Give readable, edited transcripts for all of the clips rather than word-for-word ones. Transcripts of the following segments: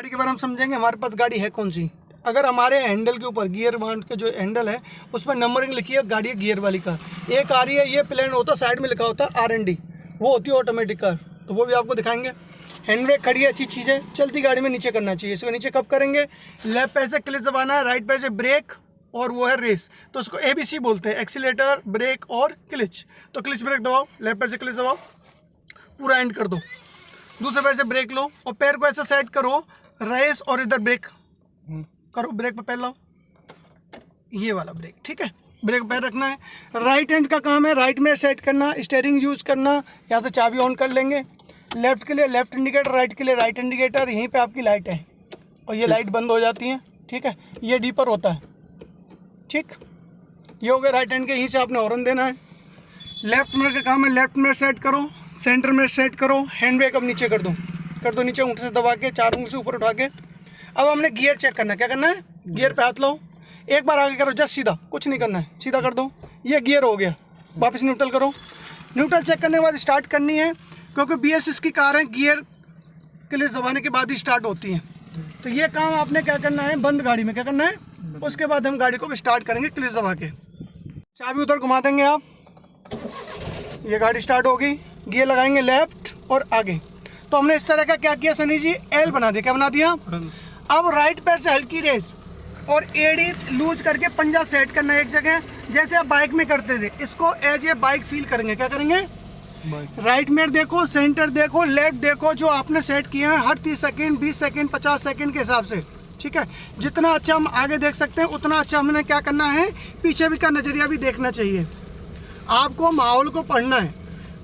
गाड़ी के बारे में समझेंगे हमारे पास गाड़ी है कौन सी। अगर हमारे हैंडल के ऊपर गियर बांड के जो हैंडल है उस पर नंबरिंग लिखी है, गाड़ी है गियर वाली कार। एक आ रही है, ये प्लेन होता है, साइड में लिखा होता है R&D, वो होती है ऑटोमेटिक कार, तो वो भी आपको दिखाएंगे। हैंड ब्रेक खड़ी है, अच्छी चीज़ है, चलती गाड़ी में नीचे करना चाहिए। इसको नीचे कब करेंगे, लेफ्ट पैर से क्लच दबाना है, राइट पैर से ब्रेक, और वो है रेस, तो उसको ABC बोलते हैं, एक्सीलेटर, ब्रेक और क्लच। तो क्लच ब्रेक दबाओ, लेफ्ट पैर से क्लच दबाओ, पूरा एंड कर दो, दूसरे पैर से ब्रेक लो और पैर को ऐसा सेट करो, रेस और इधर ब्रेक करो, ब्रेक पे पैर लाओ, ये वाला ब्रेक, ठीक है, ब्रेक पैर रखना है। राइट हैंड का काम है राइट में सेट करना, स्टीयरिंग यूज करना, यहाँ से चाबी ऑन कर लेंगे। लेफ्ट के लिए लेफ्ट इंडिकेटर, राइट के लिए राइट इंडिकेटर, यहीं पे आपकी लाइट है और ये लाइट बंद हो जाती है, ठीक है, ये डी पर होता है, ठीक, ये हो गया राइट हैंड के, यहीं से आपने हॉर्न देना है। लेफ्ट मिरर का काम है, लेफ्ट मिरर सेट करो, सेंटर में सेट करो, हैंड ब्रेक अब नीचे कर दो नीचे, ऊँट से दबा के, चार ऊँट से ऊपर उठा के। अब हमने गियर चेक करना है, क्या करना है, गियर पे हाथ लो, एक बार आगे करो, जस्ट सीधा, कुछ नहीं करना है, सीधा कर दो, ये गियर हो गया, वापस न्यूट्रल करो। न्यूट्रल चेक करने के बाद स्टार्ट करनी है, क्योंकि BS की कार है, गियर क्लच दबाने के बाद ही स्टार्ट होती है। तो ये काम आपने क्या करना है, बंद गाड़ी में क्या करना है, उसके बाद हम गाड़ी को स्टार्ट करेंगे क्लच दबा के। चाबी उधर घुमा देंगे आप, ये गाड़ी स्टार्ट होगी, गियर लगाएंगे लेफ्ट और आगे। तो हमने इस तरह का क्या किया सनी जी, L बना दिया, क्या बना दिया। अब राइट पैर से हल्की रेस और एड़ी लूज करके पंजा सेट करना है एक जगह, जैसे आप बाइक में करते थे, इसको एज ए बाइक फील करेंगे, क्या करेंगे, राइट में देखो, सेंटर देखो, लेफ्ट देखो, जो आपने सेट किया है हर 30 सेकंड, 20 सेकंड, 50 सेकंड के हिसाब से, ठीक है। जितना अच्छा हम आगे देख सकते हैं उतना अच्छा हमने क्या करना है, पीछे भी का नजरिया भी देखना चाहिए। आपको माहौल को पढ़ना है,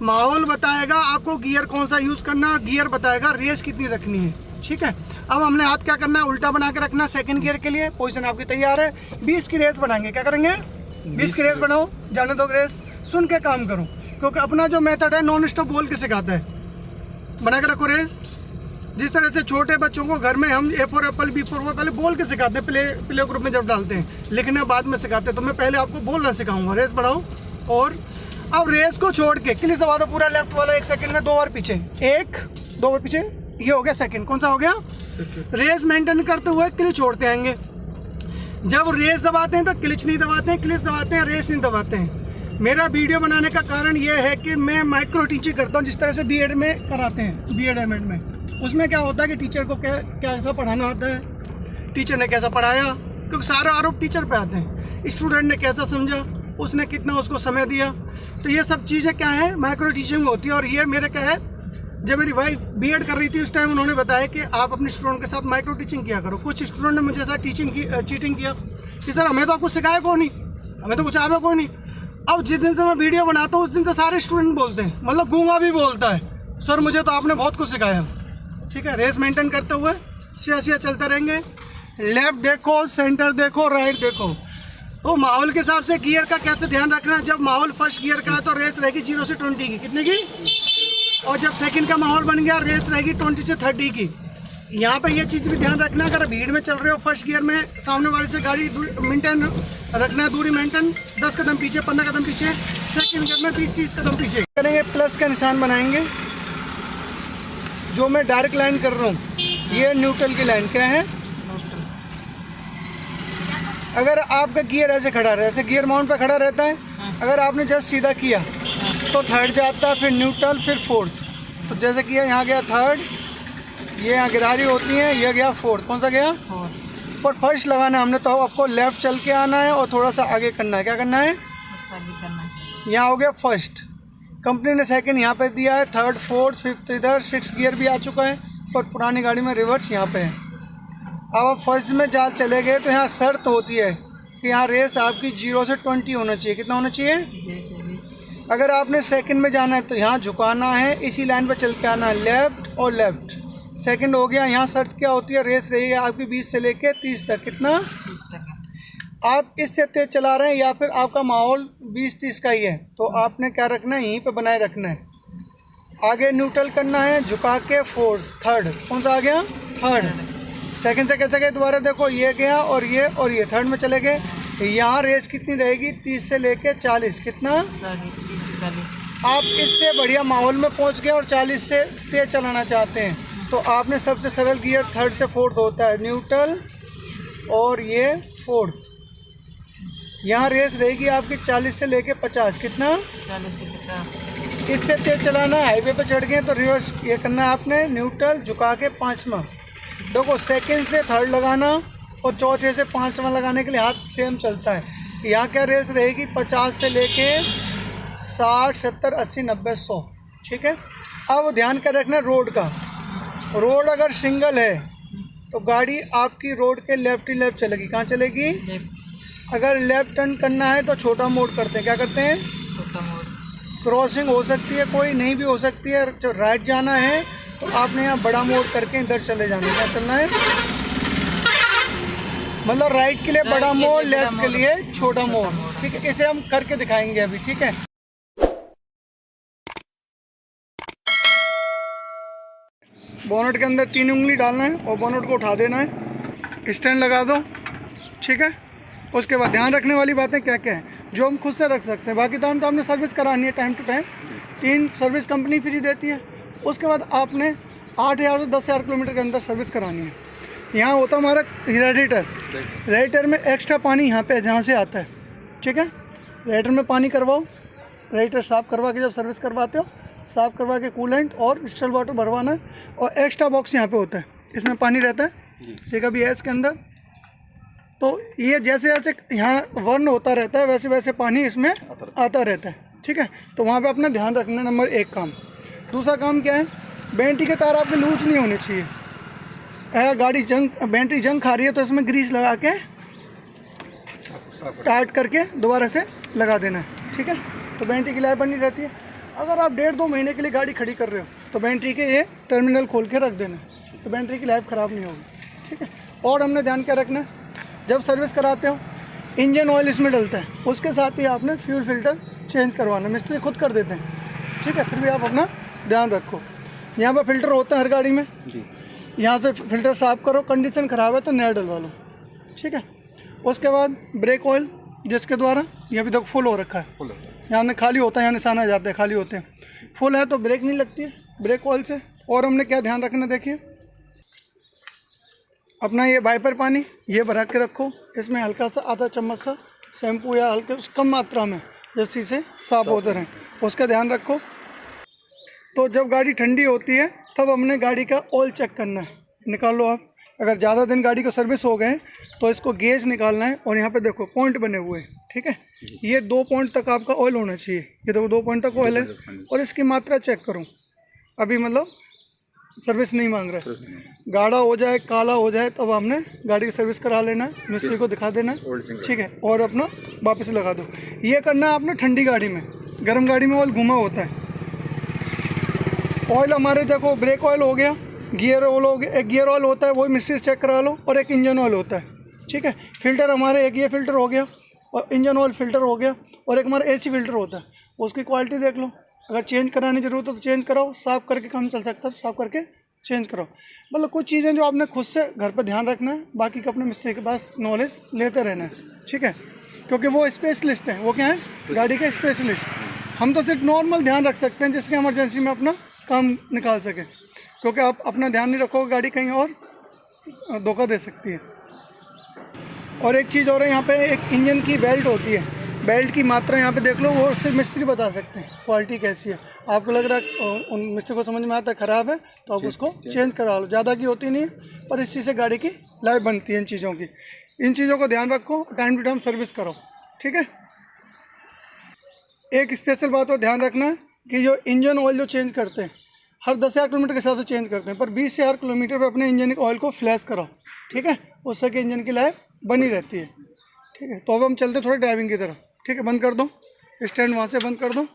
माहौल बताएगा आपको गियर कौन सा यूज़ करना, गियर बताएगा रेस कितनी रखनी है, ठीक है। अब हमने हाथ क्या करना है, उल्टा बना के रखना, सेकंड गियर के लिए पोजीशन आपकी तैयार है। 20 की रेस बनाएंगे, क्या करेंगे, 20 की रेस बनाओ, जाने दो रेस, सुन के काम करो, क्योंकि अपना जो मेथड है नॉन स्टॉप बोल के सिखाता है। बना के रखो रेस, जिस तरह से छोटे बच्चों को घर में हम A for Apple, B for boy पहले बोल के सिखाते हैं, प्ले ग्रुप में जब डालते हैं, लिखना बाद में सिखाते हैं, तो मैं पहले आपको बोलना सिखाऊंगा। रेस बढ़ाओ, और अब रेस को छोड़ के क्लिच दबा दो पूरा, लेफ्ट वाला 1 सेकंड में 2 बार पीछे, 1 2 बार पीछे, ये हो गया सेकंड, कौन सा हो गया, रेस मेंटेन करते हुए क्लिच छोड़ते आएंगे। जब रेस दबाते हैं तो क्लिच नहीं दबाते हैं, क्लिच दबाते हैं रेस नहीं दबाते हैं। मेरा वीडियो बनाने का कारण ये है कि मैं माइक्रो टीचिंग करता हूँ, जिस तरह से B.Ed में कराते हैं, B.Ed M.Ed में, उसमें क्या होता है कि टीचर को कैसा पढ़ाना आता है, टीचर ने कैसा पढ़ाया, क्योंकि सारा आरोप टीचर पे आते हैं, स्टूडेंट ने कैसा समझा, उसने कितना उसको समय दिया, तो ये सब चीज़ें क्या है, माइक्रो टीचिंग होती है। और ये मेरे क्या है, जब मेरी वाइफ B.Ed कर रही थी उस टाइम उन्होंने बताया कि आप अपने स्टूडेंट के साथ माइक्रो टीचिंग किया करो। कुछ स्टूडेंट ने मुझे साथ चीटिंग किया कि सर हमें तो कुछ सिखाया कोई नहीं, हमें तो कुछ आया कोई नहीं। अब जिस दिन से मैं वीडियो बनाता हूँ उस दिन से सारे स्टूडेंट बोलते हैं, मतलब गूंगा भी बोलता है, सर मुझे तो आपने बहुत कुछ सिखाया, ठीक है। रेस मेंटेन करते हुए सिया चलते रहेंगे, लेफ्ट देखो, सेंटर देखो, राइट देखो। तो माहौल के हिसाब से गियर का कैसे ध्यान रखना है, जब माहौल फर्स्ट गियर का है तो रेस रहेगी 0 से 20 की, कितने की, और जब सेकंड का माहौल बन गया रेस रहेगी 20 से 30 की। यहाँ पे ये चीज़ भी ध्यान रखना, अगर भीड़ में चल रहे हो फर्स्ट गियर में, सामने वाले से गाड़ी मेंटेन रखना है, दूरी मेंटेन, 10 कदम पीछे, 15 कदम पीछे, सेकंड गियर में 20-30 कदम पीछे करेंगे। प्लस का निशान बनाएंगे, जो मैं डायरेक्ट लाइन कर रहा हूँ, ये न्यूट्रल की लाइन क्या है। अगर आपका गियर ऐसे खड़ा रहता है, ऐसे गियर माउंट पे खड़ा रहता है, अगर आपने जस्ट सीधा किया तो थर्ड जाता है, फिर न्यूट्रल, फिर फोर्थ। तो जैसे किया, यहाँ गया थर्ड, ये यहाँ गिरारी होती है, ये गया फोर्थ, कौन सा गया, और फर्स्ट लगाना है हमने, तो आपको लेफ्ट चल के आना है और थोड़ा सा आगे करना है, क्या करना है, यहाँ हो गया फर्स्ट। कंपनी ने सेकंड यहाँ पे दिया है, थर्ड, फोर्थ, फिफ्थ इधर, 6 गियर भी आ चुका है, और पुरानी गाड़ी में रिवर्स यहाँ पे है। अब आप फर्स्ट में जाल चले गए तो यहाँ शर्त होती है कि यहाँ रेस आपकी 0 से 20 होना चाहिए, कितना होना चाहिए, 20। अगर आपने सेकंड में जाना है तो यहाँ झुकाना है, इसी लाइन पे चल के आना है, लेफ्ट और लेफ्ट। सेकंड हो गया, यहाँ शर्त क्या होती है, रेस रहेगी आपकी 20 से लेके 30 तक, कितना, 30 तक। आप इससे तेज चला रहे हैं या फिर आपका माहौल 20-30 का ही है, तो आपने क्या रखना है, यहीं पे बनाए रखना है। आगे न्यूट्रल करना है, झुका के फोर्थ, थर्ड, कौन सा आ गया, थर्ड। सेकंड से कैसे गए, दोबारा देखो, ये गया और ये थर्ड में चले गए। यहाँ रेस कितनी रहेगी, 30 से लेके 40, कितना, 30 से 40। आप इससे बढ़िया माहौल में पहुँच गए और 40 से तेज चलाना चाहते हैं तो आपने सबसे सरल गियर थर्ड से फोर्थ होता है, न्यूट्रल और ये फोर्थ। यहाँ रेस रहेगी आपकी 40 से लेके 50। कितना? 40 से 50। इससे तेज चलाना है, हाईवे पे चढ़ गए तो रिवर्स ये करना है आपने, न्यूट्रल झुका के 5वां। देखो सेकंड से थर्ड लगाना और चौथे से 5वां लगाने के लिए हाथ सेम चलता है। यहाँ क्या रेस रहेगी 50 से लेके 60, 70, 80, 90, 100। ठीक है। अब ध्यान कर रखना रोड का। रोड अगर सिंगल है तो गाड़ी आपकी रोड के लेफ्ट ही लेफ्ट चलेगी। कहाँ चलेगी? अगर लेफ्ट टर्न करना है तो छोटा मोड़ करते हैं। क्या करते हैं? छोटा मोड़। क्रॉसिंग हो सकती है कोई, नहीं भी हो सकती है। जो राइट जाना है तो आपने यहाँ बड़ा मोड़ करके इधर चले जाना है। क्या चलना है? मतलब राइट के लिए बड़ा मोड़, लेफ्ट के लिए छोटा मोड़। ठीक है, इसे हम करके दिखाएंगे अभी। ठीक है। बोनट के अंदर 3 उंगली डालना है और बोनट को उठा देना है। स्टैंड लगा दो। ठीक है। उसके बाद ध्यान रखने वाली बातें क्या क्या हैं जो हम खुद से रख सकते हैं। बाकी तो हमने सर्विस करानी है time to time. 3 service company free देती है। उसके बाद आपने 8,000 से 10,000 किलोमीटर के अंदर सर्विस करानी है। यहाँ होता है हमारा रेडिएटर। रेडिएटर में एक्स्ट्रा पानी यहाँ पे जहाँ से आता है। ठीक है। रेडिएटर में पानी करवाओ। रेडिएटर साफ़ करवा के जब सर्विस करवाते हो, साफ़ करवा के कूलेंट और डिस्टिल वाटर भरवाना है। और एक्स्ट्रा बॉक्स यहाँ पे होता है, इसमें पानी रहता है। ठीक है। अभी है इसके अंदर। तो ये जैसे जैसे यहाँ वर्न होता रहता है वैसे वैसे पानी इसमें आता रहता है। ठीक है। तो वहाँ पे अपना ध्यान रखना, नंबर 1 काम। दूसरा काम क्या है? बैटरी के तार आपके लूज नहीं होने चाहिए। अगर गाड़ी बैटरी जंग खा रही है तो इसमें ग्रीस लगा के टाइट करके दोबारा से लगा देना है। ठीक है। तो बैटरी की लाइफ बनी रहती है। अगर आप 1.5-2 महीने के लिए गाड़ी खड़ी कर रहे हो तो बैटरी के ये टर्मिनल खोल के रख देना है, तो बैटरी की लाइफ ख़राब नहीं होगी। ठीक है। और हमने ध्यान क्या रखना है, जब सर्विस कराते हो इंजन ऑयल इसमें डलता है, उसके साथ ही आपने फ्यूल फिल्टर चेंज करवाना। मिस्त्री खुद कर देते हैं। ठीक है। फिर भी आप अपना ध्यान रखो। यहाँ पर फिल्टर होता है हर गाड़ी में। यहाँ से फिल्टर साफ़ करो, कंडीशन ख़राब है तो नया डलवा लो। ठीक है। उसके बाद ब्रेक ऑयल, जिसके द्वारा ये अभी तक फुल हो रखा है, यहाँ खाली होता है, यहाँ निशान आ जाते हैं खाली होते हैं। फुल है तो ब्रेक नहीं लगती है ब्रेक ऑयल से। और हमने क्या ध्यान रखना, देखिए अपना ये वाइपर पानी ये भरा के रखो। इसमें हल्का सा आधा चम्मच सा शैम्पू या हल्के कम मात्रा में जैसे से साफ होते रहें, उसका ध्यान रखो। तो जब गाड़ी ठंडी होती है तब हमने गाड़ी का ऑयल चेक करना है। निकाल लो आप। अगर ज़्यादा दिन गाड़ी को सर्विस हो गए तो इसको गेज निकालना है और यहाँ पे देखो पॉइंट बने हुए हैं। ठीक है। ये 2 पॉइंट तक आपका ऑयल होना चाहिए। ये देखो 2 पॉइंट तक ऑयल है। और इसकी मात्रा चेक करो, अभी मतलब सर्विस नहीं मांग रहा है। गाढ़ा हो जाए, काला हो जाए तब हमने गाड़ी की सर्विस करा लेना है, मिस्त्री को दिखा देना है। ठीक है। और अपना वापस लगा दो। ये करना है आपने ठंडी गाड़ी में। गर्म गाड़ी में ऑयल घुमा होता है। ऑयल हमारे देखो ब्रेक ऑयल हो गया, गियर ऑयल हो गया। एक गियर ऑयल होता है, वही मिस्त्री चेक करा लो। और एक इंजन ऑयल होता है। ठीक है। फिल्टर हमारे एक ये फिल्टर हो गया और इंजन ऑयल फिल्टर हो गया। और एक हमारा AC फिल्टर होता है, उसकी क्वालिटी देख लो। अगर चेंज कराने की ज़रूरत हो तो चेंज कराओ, साफ़ करके काम चल सकता है साफ़ करके चेंज कराओ। मतलब कुछ चीज़ें जो आपने खुद से घर पर ध्यान रखना है, बाकी का अपने मिस्त्री के पास नॉलेज लेते रहना है। ठीक है। क्योंकि वो स्पेशलिस्ट हैं। वो क्या है? गाड़ी के स्पेशलिस्ट। हम तो सिर्फ नॉर्मल ध्यान रख सकते हैं जिसके इमरजेंसी में अपना काम निकाल सके। क्योंकि आप अपना ध्यान नहीं रखोगे गाड़ी कहीं और धोखा दे सकती है। और एक चीज़ और है, यहाँ पे एक इंजन की बेल्ट होती है। बेल्ट की मात्रा यहाँ पे देख लो, वो सिर्फ मिस्त्री बता सकते हैं क्वालिटी कैसी है। आपको लग रहा है उन मिस्त्री को समझ में आता है ख़राब है तो आप उसको चेंज करा लो। ज़्यादा की होती नहीं है, पर इस चीज़ से गाड़ी की लाइफ बनती है। इन चीज़ों की, इन चीज़ों को ध्यान रखो, टाइम टू टाइम सर्विस करो। ठीक है। एक स्पेशल बात और ध्यान रखना कि जो इंजन ऑयल जो चेंज करते हैं हर 10,000 किलोमीटर के हिसाब से चेंज करते हैं, पर 20,000 किलोमीटर पे अपने इंजन ऑयल को फ्लैश कराओ। ठीक है। उससे कि इंजन की लाइफ बनी रहती है। ठीक है। तो अब हम चलते थोड़ी ड्राइविंग की तरफ। ठीक है। बंद कर दो स्टैंड, वहाँ से बंद कर दो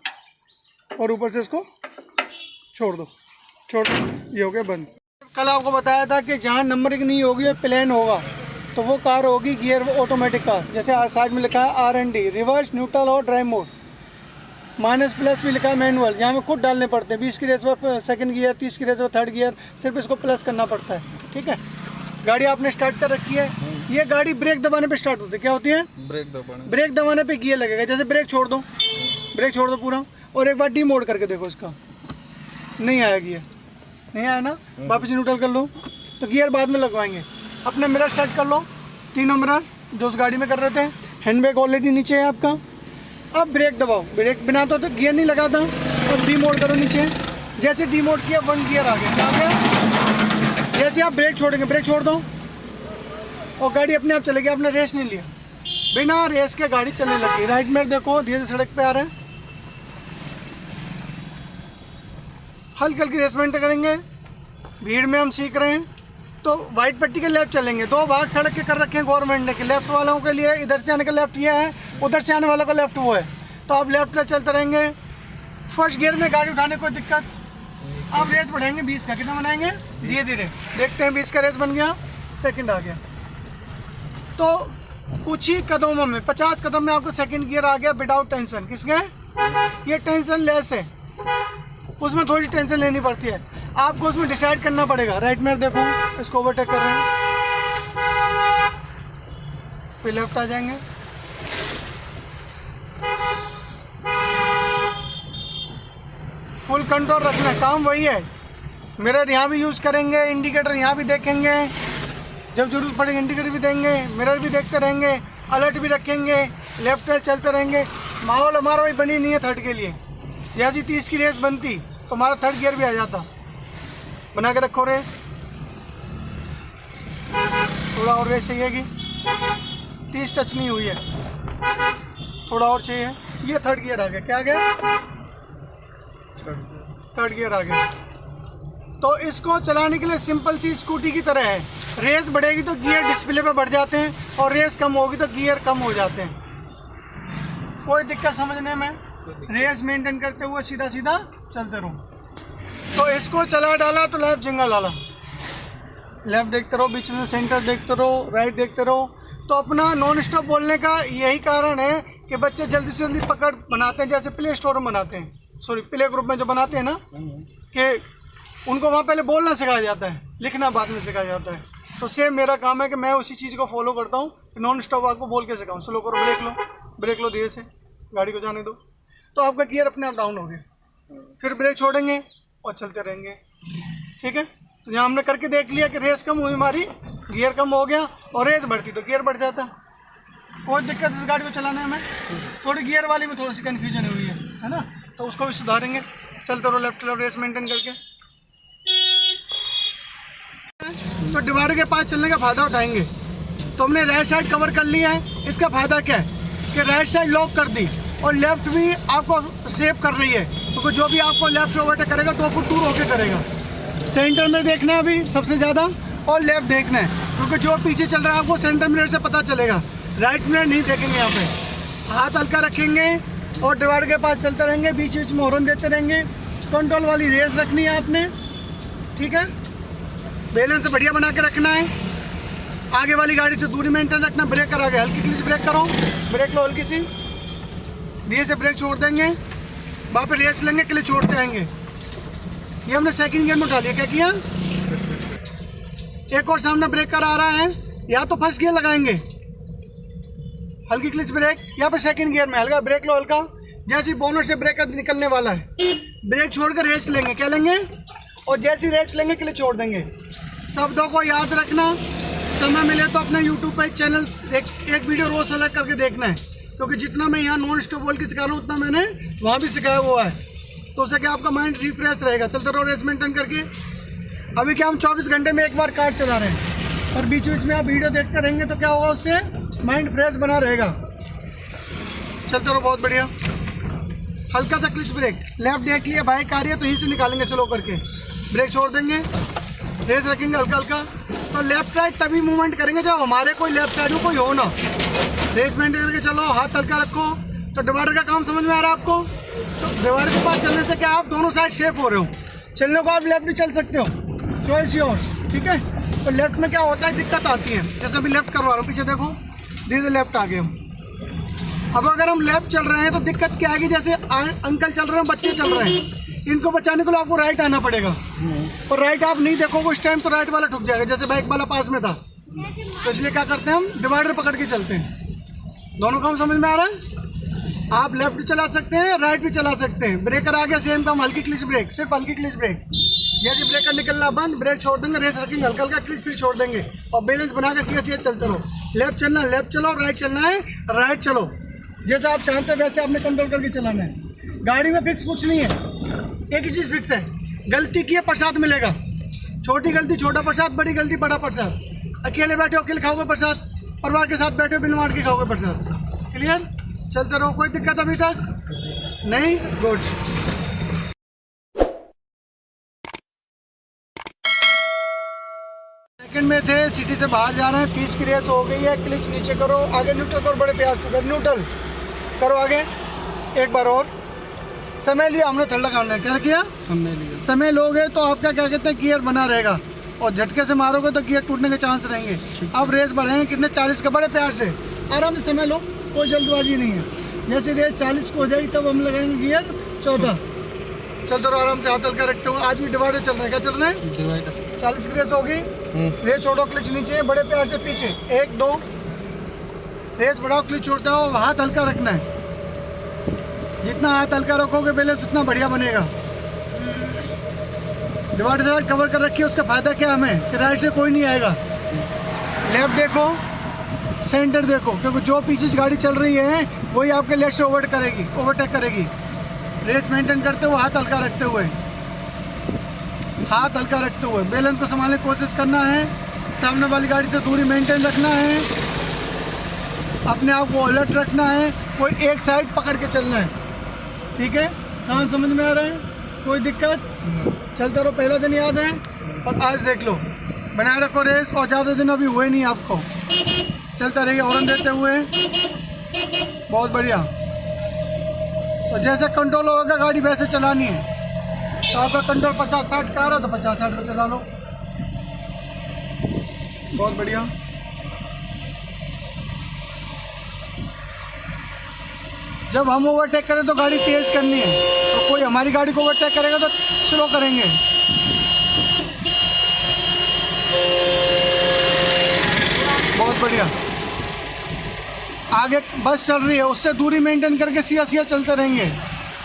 और ऊपर से इसको छोड़ दो। ये हो गया बंद। कल आपको बताया था कि जहाँ नंबरिंग नहीं होगी प्लेन होगा तो वो कार होगी गियर ऑटोमेटिक कार। जैसे साइड में लिखा है R&D, रिवर्स, न्यूट्रल और ड्राइव मोड। माइनस प्लस भी लिखा है मैनुअल, यहाँ में खुद डालने पड़ते हैं। 20 की रेस पर सेकंड गियर, 30 की रेस पर थर्ड गियर, सिर्फ इसको प्लस करना पड़ता है। ठीक है। गाड़ी आपने स्टार्ट कर रखी है। ये गाड़ी ब्रेक दबाने पे स्टार्ट होती है। क्या होती है? ब्रेक दबाने पे गियर लगेगा। जैसे ब्रेक छोड़ दो पूरा, और एक बार डी मोड करके देखो, इसका नहीं आया गियर। नहीं आया ना, वापस न्यूट्रल कर लो। तो गियर बाद में लगवाएंगे। अपने मिरर सेट कर लो, तीनों मिरर जो उस गाड़ी में कर रहे थे। हैंड ब्रेक ऑलरेडी नीचे है आपका। अब ब्रेक दबाओ, ब्रेक बिना तो गियर नहीं लगाता। अब डी मोड करो नीचे, जैसे डी मोड किया 1 गियर आ गया, क्या आ गया? जैसे आप ब्रेक छोड़ेंगे, ब्रेक छोड़ दो और गाड़ी अपने आप चलेगी। आपने रेस नहीं लिया, बिना रेस के गाड़ी चलने लगी। राइट में देखो, धीरे से सड़क पे आ रहे हैं। हल्की हल्की रेस मेंटेन करेंगे। भीड़ में हम सीख रहे हैं तो वाइट पट्टी के लेफ्ट चलेंगे। 2 भाग सड़क के कर रखे हैं गवर्नमेंट ने कि लेफ्ट वालों के लिए इधर से आने का लेफ्ट ये है, उधर से आने वालों का लेफ्ट वो है। तो आप लेफ्ट में चलते रहेंगे। फर्स्ट गियर में गाड़ी उठाने कोई दिक्कत। आप रेस बढ़ाएंगे 20 का, कितना बनाएंगे? धीरे धीरे देखते हैं। 20 का रेस बन गया, सेकंड आ गया। तो कुछ ही कदमों में, 50 कदम में आपको सेकंड गियर आ गया विदाउट टेंशन। किसके? ये टेंशन लेस है, उसमें थोड़ी टेंशन लेनी पड़ती है आपको। उसमें डिसाइड करना पड़ेगा। राइट में देखो, इसको ओवरटेक कर रहे हैं, फिर लेफ्ट आ जाएंगे। फुल कंट्रोल रखना है, काम वही है। मिरर यहाँ भी यूज़ करेंगे, इंडिकेटर यहाँ भी देखेंगे, जब जरूरत पड़ेगी इंडिकेटर भी देंगे, मिरर भी देखते रहेंगे, अलर्ट भी रखेंगे, लेफ्ट राइट चलते रहेंगे। माहौल हमारा भी बनी नहीं है थर्ड के लिए। जैसी 30 की रेस बनती तो हमारा थर्ड गियर भी आ जाता। बना के रखो रेस, थोड़ा और रेस चाहिएगी। 30 टच नहीं हुई है, थोड़ा और चाहिए। ये थर्ड गियर आ गया। क्या आ गया? थर्ड गियर आ गया। तो इसको चलाने के लिए सिंपल सी स्कूटी की तरह है। रेस बढ़ेगी तो गियर डिस्प्ले पे बढ़ जाते हैं और रेस कम होगी तो गियर कम हो जाते हैं। कोई दिक्कत समझने में? रेस मेंटेन करते हुए सीधा सीधा चलते रहो। तो इसको चला डाला तो लेफ्ट जिंगल डाला, लेफ्ट देखते रहो, बीच में सेंटर देखते रहो, राइट देखते रहो। तो अपना नॉन स्टॉप बोलने का यही कारण है कि बच्चे जल्दी से जल्दी पकड़ बनाते हैं। जैसे प्ले स्टोर में बनाते हैं, सॉरी प्ले ग्रुप में जो बनाते हैं ना, कि उनको वहाँ पहले बोलना सिखाया जाता है, लिखना बाद में सिखाया जाता है। तो सेम मेरा काम है कि मैं उसी चीज़ को फॉलो करता हूँ कि नॉन स्टॉप आपको बोल के सिखाऊँ। स्लो करो, ब्रेक लो धीरे से, गाड़ी को जाने दो। तो आपका गियर अपने आप डाउन हो गया। फिर ब्रेक छोड़ेंगे और चलते रहेंगे। ठीक है, तो यहाँ हमने करके देख लिया कि रेस कम हुई हमारी, गियर कम हो गया, और रेस बढ़ती तो गियर बढ़ जाता। कोई दिक्कत इस गाड़ी को चलाने में? थोड़ी गियर वाली में थोड़ी सी कन्फ्यूजन हुई है ना, तो उसको भी सुधारेंगे। चलते रहो लेफ्ट लेफ्ट रेस मेंटेन करके। तो डिवाइडर के पास चलने का फ़ायदा उठाएंगे। तो हमने राइट साइड कवर कर लिया है। इसका फ़ायदा क्या है कि राइट साइड लॉक कर दी और लेफ्ट भी आपको सेव कर रही है, क्योंकि जो भी आपको लेफ्ट से ओवरटेक करेगा 2 फुट दूर होकर करेगा। सेंटर में देखना है अभी सबसे ज़्यादा, और लेफ्ट देखना है, क्योंकि जो पीछे चल रहा है आपको सेंटर मिरर से पता चलेगा। राइट मिरर नहीं देखेंगे। यहाँ पे हाथ हल्का रखेंगे और डिवाइडर के पास चलते रहेंगे, बीच बीच में हॉर्न देते रहेंगे। कंट्रोल वाली रेस रखनी है आपने। ठीक है, बैलेंस बढ़िया बना के रखना है। आगे वाली गाड़ी से दूरी मेंटेन रखना। ब्रेक करा के हल्की क्लिच ब्रेक करो, ब्रेक लो हल्की सी, धीरे से ब्रेक छोड़ देंगे, वहाँ पे रेस लेंगे, क्लिच छोड़ते आएंगे। ये हमने सेकंड गियर में उठा लिया। क्या किया? एक और सामने ब्रेकर आ रहा है, या तो फर्स्ट गियर लगाएंगे, हल्की क्लिच ब्रेक, या फिर सेकंड गियर में हल्का ब्रेक लो हल्का। जैसे बोनट से ब्रेकर निकलने वाला है, ब्रेक छोड़कर रेस लेंगे। क्या लेंगे? और जैसी रेस लेंगे क्लिच छोड़ देंगे। शब्दों को याद रखना। समय मिले तो अपने यूट्यूब पर चैनल एक वीडियो रोज सेलेक्ट करके देखना है, क्योंकि जितना मैं यहाँ नॉन स्टॉप बोल के सिखा रहा हूँ उतना मैंने वहाँ भी सिखाया हुआ है। तो उससे क्या आपका माइंड रिफ्रेश रहेगा। चलते रहो रेस मेंटेन करके। अभी क्या हम 24 घंटे में एक बार कार चला रहे हैं, और बीच बीच में आप वीडियो देखते रहेंगे तो क्या होगा, उससे माइंड फ्रेश बना रहेगा। चलते रहो, बहुत बढ़िया। हल्का सा क्लिच ब्रेक, लेफ्ट देख लिया, बाइक आ रही है तो यहीं से निकालेंगे स्लो करके, ब्रेक छोड़ देंगे, रेस रखेंगे हल्का हल्का। तो लेफ्ट राइट तभी मूवमेंट करेंगे जब हमारे कोई लेफ्ट साइड में कोई हो ना। रेस मेंटेन करके चलो, हाथ हल्का रखो। तो डिवाइडर का काम समझ में आ रहा है आपको? तो डिवाइडर के पास चलने से क्या आप दोनों साइड सेफ हो रहे हो। चलने को आप लेफ्ट भी चल सकते हो, चॉइस योर्स। ठीक है, तो लेफ्ट में क्या होता है, दिक्कत आती है। जैसे अभी लेफ्ट करवा रहा हूँ, पीछे देखो, धीरे लेफ्ट आ गए हम। अब अगर हम लेफ्ट चल रहे हैं तो दिक्कत क्या आएगी, जैसे अंकल चल रहे हैं, बच्चे चल रहे हैं, इनको बचाने के लिए आपको राइट आना पड़ेगा। और राइट आप नहीं देखोगे उस टाइम तो राइट वाला ठुक जाएगा, जैसे बाइक वाला पास में था। तो इसलिए क्या करते हैं, हम डिवाइडर पकड़ के चलते हैं। दोनों काम समझ में आ रहा है? आप लेफ्ट भी चला सकते हैं, राइट भी चला सकते हैं। ब्रेकर आ गया, सेम काम, हल्की क्लिच ब्रेक, सिर्फ हल्की क्लिच ब्रेक, जैसे ब्रेकर निकलना बंद, ब्रेक छोड़ देंगे, रेस रखेंगे, हल्का हल्का क्लिच फिर छोड़ देंगे और बैलेंस बना के सीधा सीधा चलते रहो। लेफ्ट चलना है लेफ्ट चलो, राइट चलना है राइट चलो, जैसा आप चाहते हैं वैसे आपने कंट्रोल करके चलाना है। गाड़ी में फिक्स कुछ नहीं है, एक ही चीज़ फिक्स है, गलती की है प्रसाद मिलेगा। छोटी गलती छोटा प्रसाद, बड़ी गलती बड़ा प्रसाद। अकेले बैठे हो अकेले खाओगे प्रसाद, परिवार के साथ बैठे हो बिल मार के खाओगे प्रसाद। क्लियर? चलते रहो। कोई दिक्कत अभी तक नहीं? गुड। सेकंड में थे, सिटी से बाहर जा रहे हैं, 30 की रेस हो गई है। क्लिच नीचे करो, आगे न्यूट्रल करो, बड़े प्यार से न्यूट्रल करो आगे। एक बार और समय लिया हमने, ठंडा करना है। क्या किया? समय लिया। समय लोगे तो आपका क्या कहते हैं गियर बना रहेगा, और झटके से मारोगे तो गियर टूटने के चांस रहेंगे। अब रेस बढ़ाएंगे कितने? 40 का, बड़े प्यार से आराम से समय लो, कोई जल्दबाजी नहीं है। जैसे रेस 40 को हो जाएगी तब हम लगाएंगे गियर 14। चलते रहो आराम से, हाथ हल्का रखते हुए। आज भी डिवाइडर चल रहा है। क्या चल रहा है? डिवाइडर। 40 की रेस होगी, रेस छोड़ो, क्लिच नीचे, बड़े प्यार से पीछे। 1 2, रेस बढ़ाओ, क्लिच छोड़ते हो, हाथ हल्का रखना है। जितना हाथ हल्का रखोगे बैलेंस उतना बढ़िया बनेगा। डिवाइडर से कवर कर रखिए, उसका फायदा क्या हमें कि राइट से कोई नहीं आएगा। लेफ्ट देखो, सेंटर देखो, क्योंकि जो पीछे गाड़ी चल रही है वही आपके लेफ्ट से ओवरटेक करेगी। रेस मेंटेन करते हुए, हाथ हल्का रखते हुए, हाथ हल्का रखते हुए बैलेंस को संभालने की कोशिश करना है। सामने वाली गाड़ी से दूरी मेंटेन रखना है, अपने आप को अलर्ट रखना है, कोई एक साइड पकड़ के चलना है। ठीक है? कहाँ समझ में आ रहा है? कोई दिक्कत? चलते रहो। पहला दिन याद है और आज देख लो, बनाए रखो रेस, और ज़्यादा दिन अभी हुए नहीं आपको। चलता रहिए हॉर्न देते हुए, बहुत बढ़िया। तो जैसे कंट्रोल होगा गाड़ी वैसे चलानी है। तो आपका कंट्रोल 50-60 का आ रहा तो 50-60 में चला लो, बहुत बढ़िया। जब हम ओवरटेक करें तो गाड़ी तेज़ करनी है, तो कोई हमारी गाड़ी को ओवरटेक करेगा तो स्लो करेंगे। बहुत बढ़िया। आगे बस चल रही है, उससे दूरी मेंटेन करके सीधा सीधा चलते रहेंगे,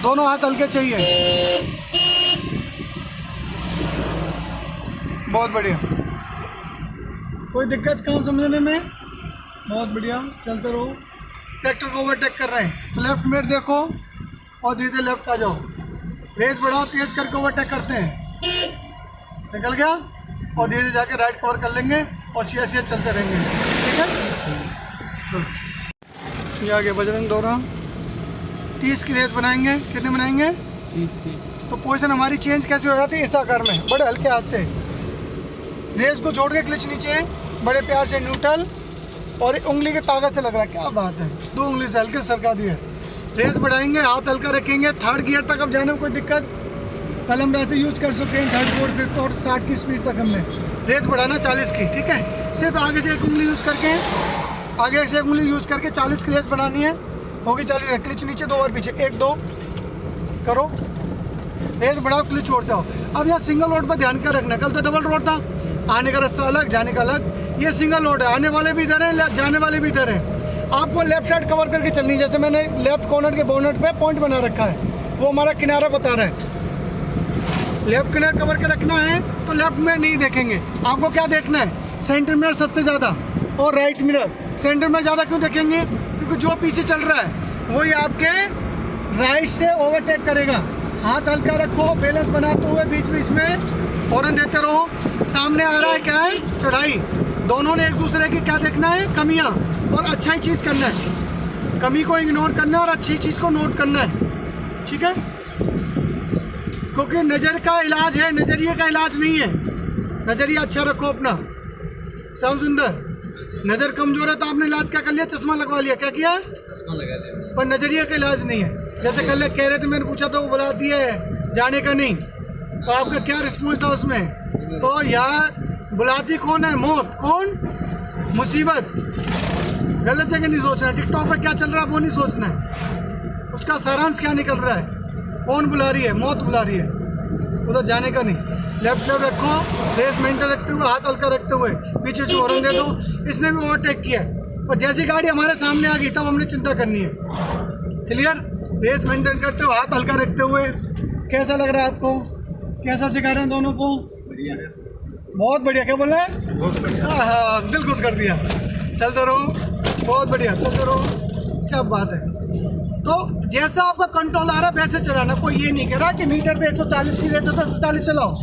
दोनों हाथ हल्के चाहिए। बहुत बढ़िया। कोई दिक्कत काम समझने में? बहुत बढ़िया। चलते रहो। ट्रैक्टर को ओवरटेक कर रहे हैं तो लेफ्ट में देखो और धीरे लेफ्ट आ जाओ। रेस बढ़ाओ, तेज करके ओवरटेक करते हैं, निकल गया, और धीरे जाके राइट कवर कर लेंगे और सीधा सीधा चलते रहेंगे। ठीक है? ये आगे बजरंग दौरा 30 की रेस बनाएंगे। कितने बनाएंगे? 30 की। तो पोजीशन हमारी चेंज कैसे हो जाती है? इस आकार में, बड़े हल्के हाथ से रेस को छोड़ के क्लिच नीचे, बड़े प्यार से न्यूट्रल, और उंगली की ताकत से लग रहा है। क्या बात है, 2 उंगली से हल्के सरका दिए। रेस बढ़ाएंगे, हाथ हल्का रखेंगे। 3rd गियर तक अब जाने में कोई दिक्कत, कल हम वैसे यूज कर सकते हैं 3rd 4th 5th और 60 की स्पीड तक हमने रेस बढ़ाना 40 की। ठीक है? सिर्फ आगे से एक उंगली यूज़ करके, आगे से एक उंगली यूज़ करके 40 की रेस बढ़ानी है। होगी 40, क्लिच नीचे, 2 और पीछे, 1 2 करो, रेस बढ़ाओ, क्लिच छोड़ते हो। अब यहाँ सिंगल रोड पर ध्यान कर रखना। कल तो डबल रोड था, आने का रास्ता अलग, जाने का अलग। ये सिंगल रोड है, आने वाले भी इधर हैं, जाने वाले भी इधर हैं। आपको लेफ्ट साइड कवर करके चलनी है। जैसे मैंने लेफ्ट कॉर्नर के बोनट पे पॉइंट बना रखा है, वो हमारा किनारा बता रहा है। लेफ्ट किनारा कवर के रखना है तो लेफ्ट में नहीं देखेंगे। आपको क्या देखना है? सेंटर मिरर सबसे ज़्यादा, और राइट मिरर। सेंटर में ज़्यादा क्यों देखेंगे? क्योंकि जो पीछे चल रहा है वही आपके राइट से ओवरटेक करेगा। हाथ हल्का रखो, बैलेंस बनाते हुए बीच बीच में हॉर्न देते रहो। सामने आ रहा है क्या है? चढ़ाई। दोनों ने एक दूसरे की क्या देखना है? कमियां, और अच्छा ही चीज़ करना है। कमी को इग्नोर करना है और अच्छी चीज़ को नोट करना है। ठीक है? क्योंकि नज़र का इलाज है, नज़रिए का इलाज नहीं है। नज़रिया अच्छा रखो अपना। श्याम सुंदर, नज़र कमज़ोर है तो आपने इलाज क्या कर लिया? चश्मा लगवा लिया। क्या किया? चश्मा लगा लिया। पर नज़रिए का इलाज नहीं है। जैसे कल कह रहे थे, मैंने पूछा तो वो बुला दिया है जाने का नहीं, तो आपका क्या रिस्पॉन्स था उसमें? तो यार बुलाती कौन है? मौत। कौन? मुसीबत। गलत जगह नहीं सोचना है। टिकटॉक पर क्या चल रहा है वो नहीं सोचना है, उसका सारांश क्या निकल रहा है। कौन बुला रही है? मौत बुला रही है, उधर जाने का नहीं। लेफ्ट रखो, रेस मेंटेन रखते हुए, हाथ हल्का रखते हुए, पीछे जो हॉर्न दे दो। इसने भी ओवरटेक किया, और जैसी गाड़ी हमारे सामने आ गई तब हमने चिंता करनी है। क्लियर? रेस मेंटेन करते हुए, हाथ हल्का रखते हुए। कैसा लग रहा है आपको? कैसा सिखा रहे हैं दोनों को? बढ़िया। बहुत बढ़िया। क्या बोल रहे हैं? बहुत बढ़िया। हाँ, दिल खुश कर दिया। चलते रहो, बहुत बढ़िया, चलते रहो। क्या बात है। तो जैसा आपका कंट्रोल आ रहा है वैसे चलाना। कोई ये नहीं कह रहा कि मीटर पे 140 की रेस है तो 140 चलाओ।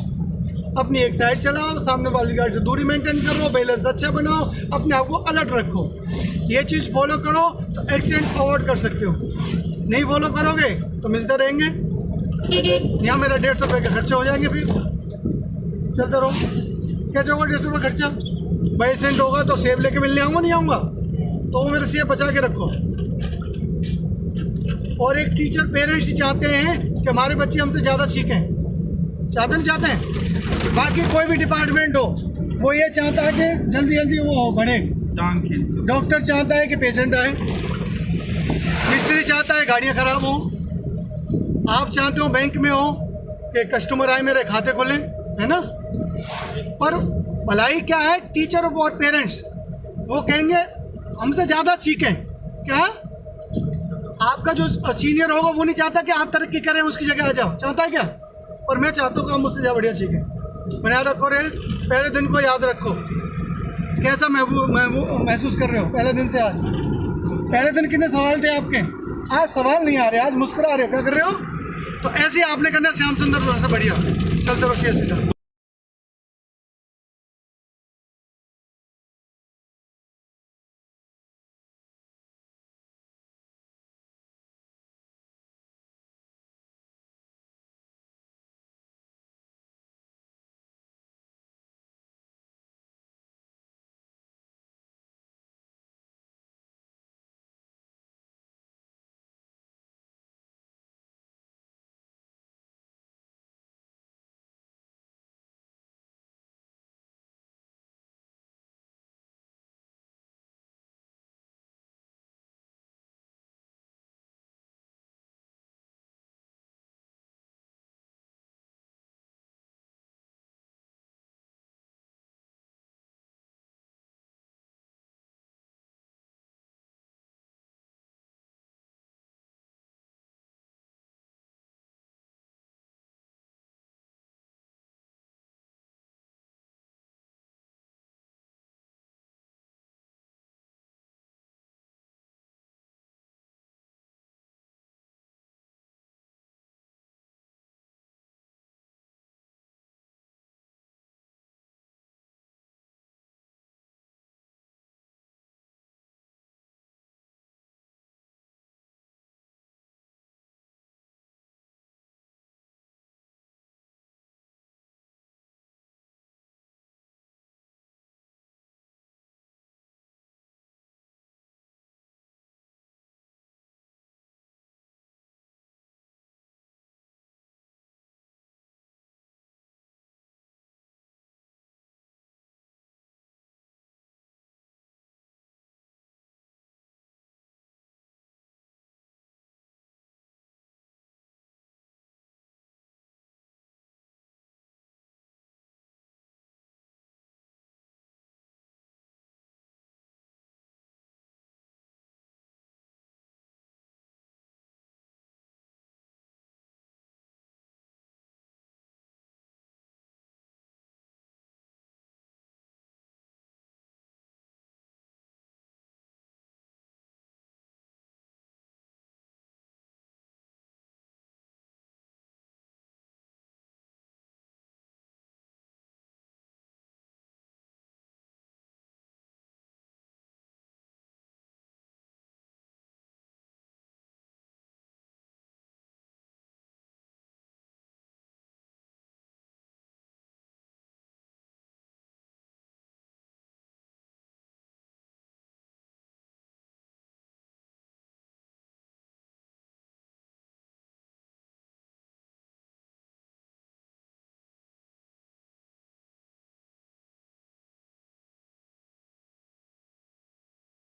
अपनी एक साइड चलाओ, सामने वाली गाड़ी से दूरी मेंटेन करो, बैलेंस अच्छा बनाओ, अपने आप को अलर्ट रखो। ये चीज़ फॉलो करो तो एक्सीडेंट अवॉइड कर सकते हो। नहीं फॉलो करोगे तो मिलते रहेंगे, यहाँ मेरा 150 रुपये के खर्चे हो जाएंगे। फिर चलते रहो। कैसे होगा 150 रुपये खर्चा? भाई एक्सीडेंट होगा तो सेब लेके मिलने आऊँगा, नहीं आऊँगा? तो वो मेरे सेब बचा के रखो। और एक टीचर पेरेंट्स ही चाहते हैं कि हमारे बच्चे हमसे ज़्यादा सीखें। चाहते हैं। बाकी कोई भी डिपार्टमेंट हो वो ये चाहता है कि जल्दी जल्दी वो बढ़े। टांग खींच सकते। डॉक्टर चाहता है कि पेशेंट आए, मिस्त्री चाहता है गाड़ियाँ खराब हो, आप चाहते हो बैंक में हो कि कस्टमर आए मेरे खाते खोलें, है ना? पर भलाई क्या है, टीचर और पेरेंट्स वो कहेंगे हमसे ज़्यादा सीखें। क्या आपका जो सीनियर होगा वो नहीं चाहता कि आप तरक्की करें, उसकी जगह आ जाओ? चाहता है क्या? और मैं चाहता हूँ कि आप मुझसे ज़्यादा बढ़िया सीखें। बना रखो रेस, पहले दिन को याद रखो। कैसा महसूस कर रहे हो पहले दिन से आज? पहले दिन कितने सवाल थे आपके? आज सवाल नहीं आ रहे, आज मुस्कुरा रहे हो। क्या कर रहे हो? तो ऐसे ही आपने करना, श्याम सुंदर से बढ़िया। चलते रहो सीधा।